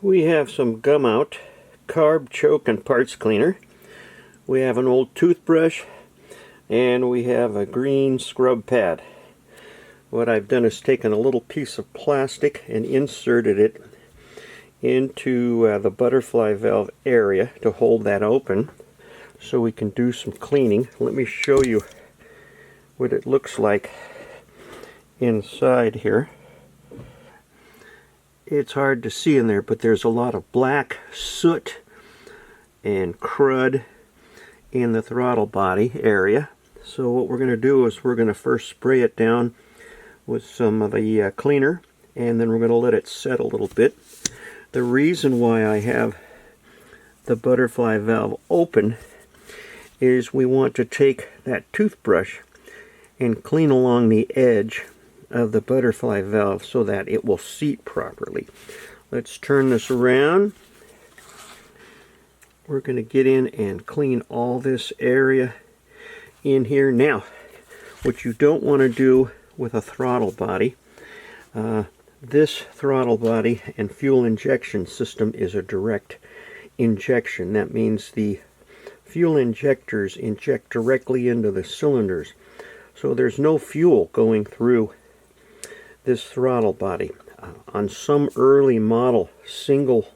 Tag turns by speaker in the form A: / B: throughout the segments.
A: We have some Gumout Carb choke and parts cleaner. We have an old toothbrush and we have a green scrub pad. What I've done is taken a little piece of plastic and inserted it into the butterfly valve area to hold that open so we can do some cleaning. Let me show you what it looks like inside here. It's hard to see in there, but there's a lot of black soot and crud in the throttle body area. So what we're going to do is we're going to first spray it down with some of the cleaner, and then we're going to let it set a little bit. The reason why I have the butterfly valve open is we want to take that toothbrush and clean along the edge of the butterfly valve so that it will seat properly. Let's turn this around. We're going to get in and clean all this area in here. Now, what you don't want to do with a throttle body, this throttle body and fuel injection system is a direct injection. That means the fuel injectors inject directly into the cylinders. So there's no fuel going through this throttle body. On some early model single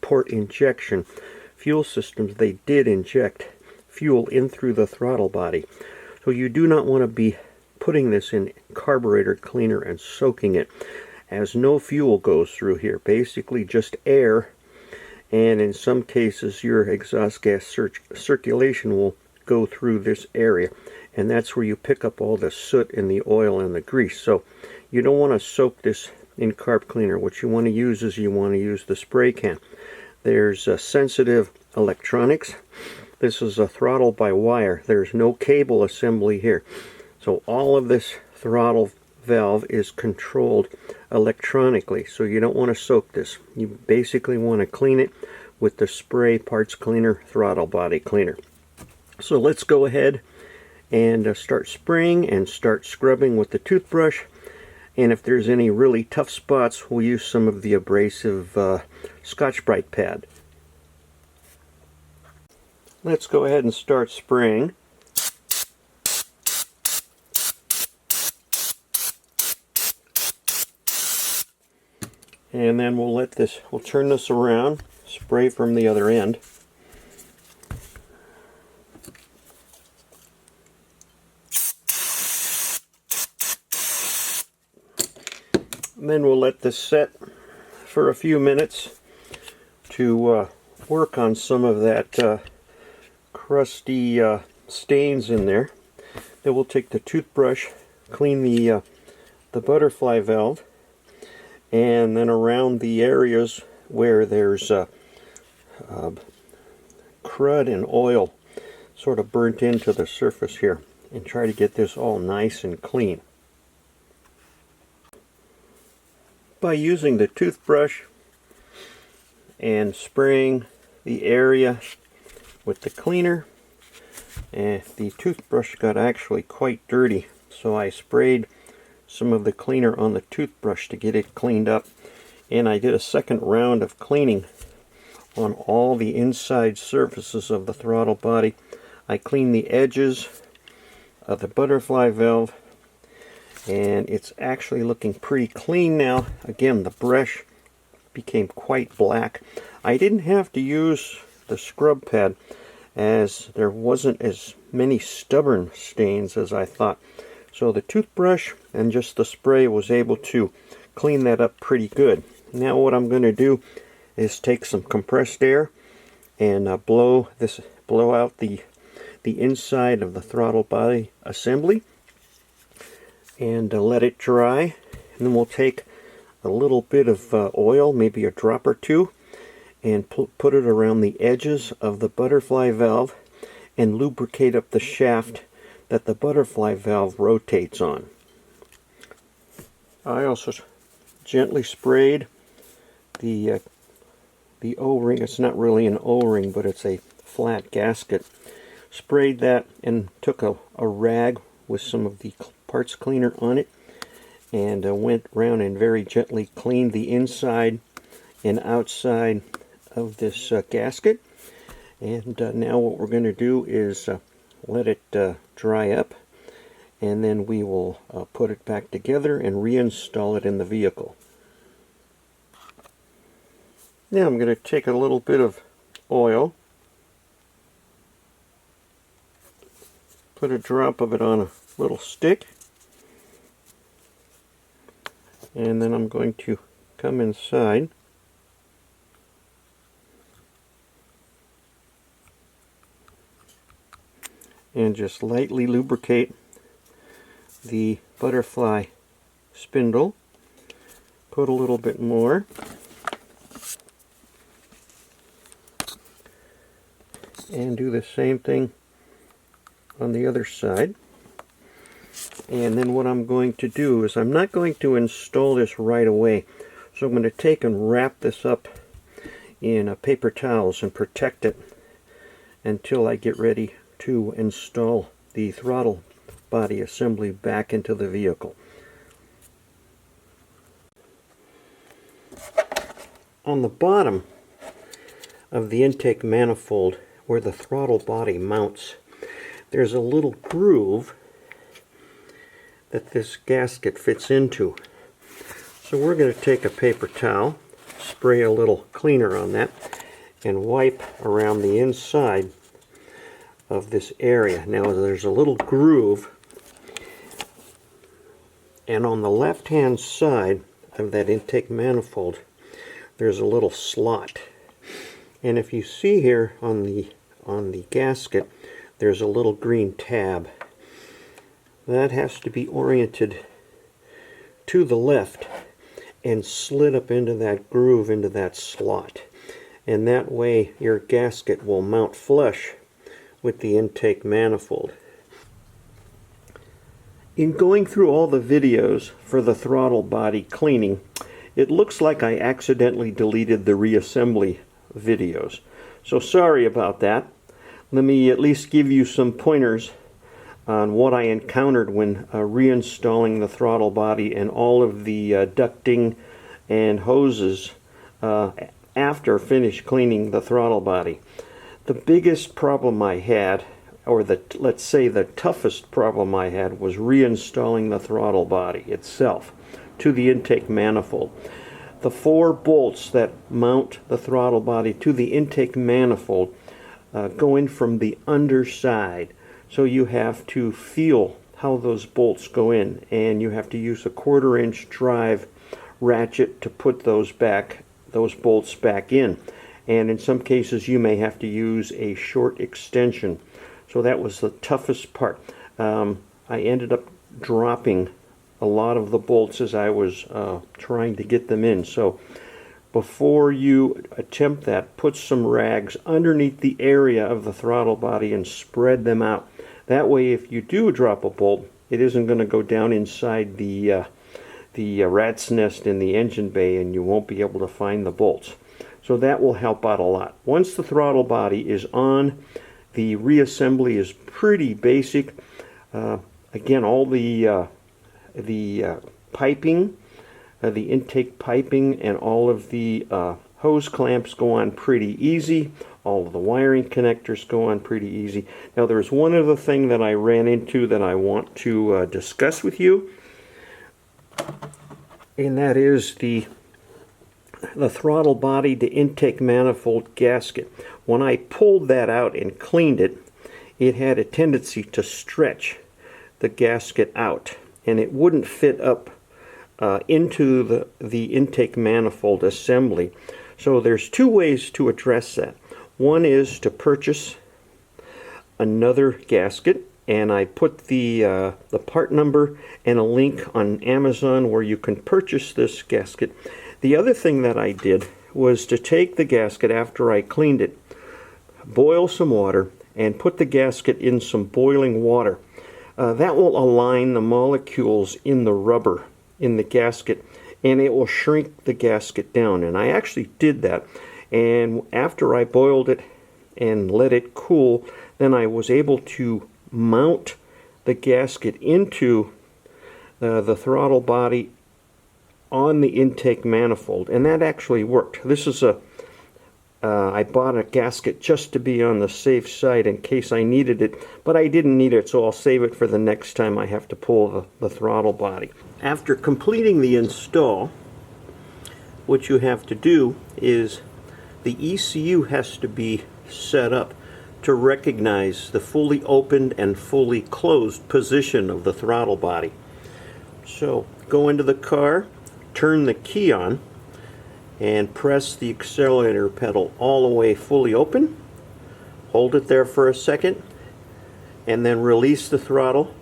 A: port injection fuel systems, they did inject fuel in through the throttle body. So you do not want to be putting this in carburetor cleaner and soaking it, as no fuel goes through here, basically just air, and in some cases your exhaust gas circulation will go through this area, and that's where you pick up all the soot and the oil and the grease. So you don't want to soak this in carb cleaner. What you want to use is you want to use the spray can. There's sensitive electronics. This is a throttle by wire. There's no cable assembly here. So all of this throttle valve is controlled electronically. So you don't want to soak this. You basically want to clean it with the spray parts cleaner, throttle body cleaner. So let's go ahead and start spraying and start scrubbing with the toothbrush. And if there's any really tough spots, we'll use some of the abrasive Scotch-Brite pad. Let's go ahead and start spraying. And then we'll turn this around, spray from the other end. And then we'll let this set for a few minutes to work on some of that crusty stains in there. Then we'll take the toothbrush, clean the butterfly valve, and then around the areas where there's crud and oil sort of burnt into the surface here, and try to get this all nice and clean. By using the toothbrush and spraying the area with the cleaner, and the toothbrush got actually quite dirty, so I sprayed some of the cleaner on the toothbrush to get it cleaned up, and I did a second round of cleaning on all the inside surfaces of the throttle body. I cleaned the edges of the butterfly valve, and it's actually looking pretty clean now. Again, the brush became quite black. I didn't have to use the scrub pad as there wasn't as many stubborn stains as I thought. So the toothbrush and just the spray was able to clean that up pretty good. Now what I'm going to do is take some compressed air and blow out the inside of the throttle body assembly, and let it dry. And then we'll take a little bit of oil, maybe a drop or two, and put it around the edges of the butterfly valve and lubricate up the shaft that the butterfly valve rotates on. I also gently sprayed the O-ring. It's not really an O-ring, but it's a flat gasket. Sprayed that and took a rag with some of the parts cleaner on it, and went around and very gently cleaned the inside and outside of this gasket. And now what we're going to do is let it dry up, and then we will put it back together and reinstall it in the vehicle. Now I'm going to take a little bit of oil, put a drop of it on a little stick, and then I'm going to come inside and just lightly lubricate the butterfly spindle. Put a little bit more. And do the same thing on the other side. And then what I'm going to do is I'm not going to install this right away. So I'm going to take and wrap this up in paper towels and protect it until I get ready to install the throttle body assembly back into the vehicle. On the bottom of the intake manifold where the throttle body mounts, there's a little groove that this gasket fits into. So we're going to take a paper towel, spray a little cleaner on that, and wipe around the inside of this area. Now there's a little groove, and on the left hand side of that intake manifold there's a little slot. And if you see here on the gasket, there's a little green tab. That has to be oriented to the left and slid up into that groove, into that slot. And that way your gasket will mount flush with the intake manifold. In going through all the videos for the throttle body cleaning, it looks like I accidentally deleted the reassembly videos. So sorry about that. Let me at least give you some pointers on what I encountered when reinstalling the throttle body and all of the ducting and hoses after finish cleaning the throttle body. The biggest problem I had, or let's say the toughest problem I had, was reinstalling the throttle body itself to the intake manifold. The 4 bolts that mount the throttle body to the intake manifold go in from the underside. So you have to feel how those bolts go in, and you have to use a 1/4 inch drive ratchet to put those bolts back in. And in some cases you may have to use a short extension. So that was the toughest part. I ended up dropping a lot of the bolts as I was trying to get them in. So before you attempt that, put some rags underneath the area of the throttle body and spread them out. That way if you do drop a bolt, it isn't going to go down inside the rat's nest in the engine bay, and you won't be able to find the bolts. So that will help out a lot. Once the throttle body is on, the reassembly is pretty basic. Again, all the piping, the intake piping, and all of the hose clamps go on pretty easy. All of the wiring connectors go on pretty easy. Now there's one other thing that I ran into that I want to discuss with you, and that is the throttle body, the intake manifold gasket. When I pulled that out and cleaned it, it had a tendency to stretch the gasket out, and it wouldn't fit up into the intake manifold assembly. So there's 2 ways to address that. One is to purchase another gasket, and I put the part number and a link on Amazon where you can purchase this gasket. The other thing that I did was to take the gasket after I cleaned it, boil some water, and put the gasket in some boiling water. That will align the molecules in the rubber in the gasket, and it will shrink the gasket down. And I actually did that, and after I boiled it and let it cool, then I was able to mount the gasket into the throttle body on the intake manifold, and that actually worked. This is I bought a gasket just to be on the safe side in case I needed it, but I didn't need it, so I'll save it for the next time I have to pull the throttle body. After completing the install, what you have to do is the ECU has to be set up to recognize the fully opened and fully closed position of the throttle body. So go into the car, turn the key on, and press the accelerator pedal all the way fully open. Hold it there for a second, and then release the throttle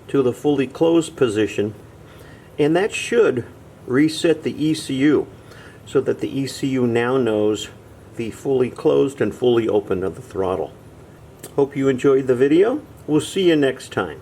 A: to the fully closed position, and that should reset the ECU so that the ECU now knows the fully closed and fully open of the throttle. Hope you enjoyed the video. We'll see you next time.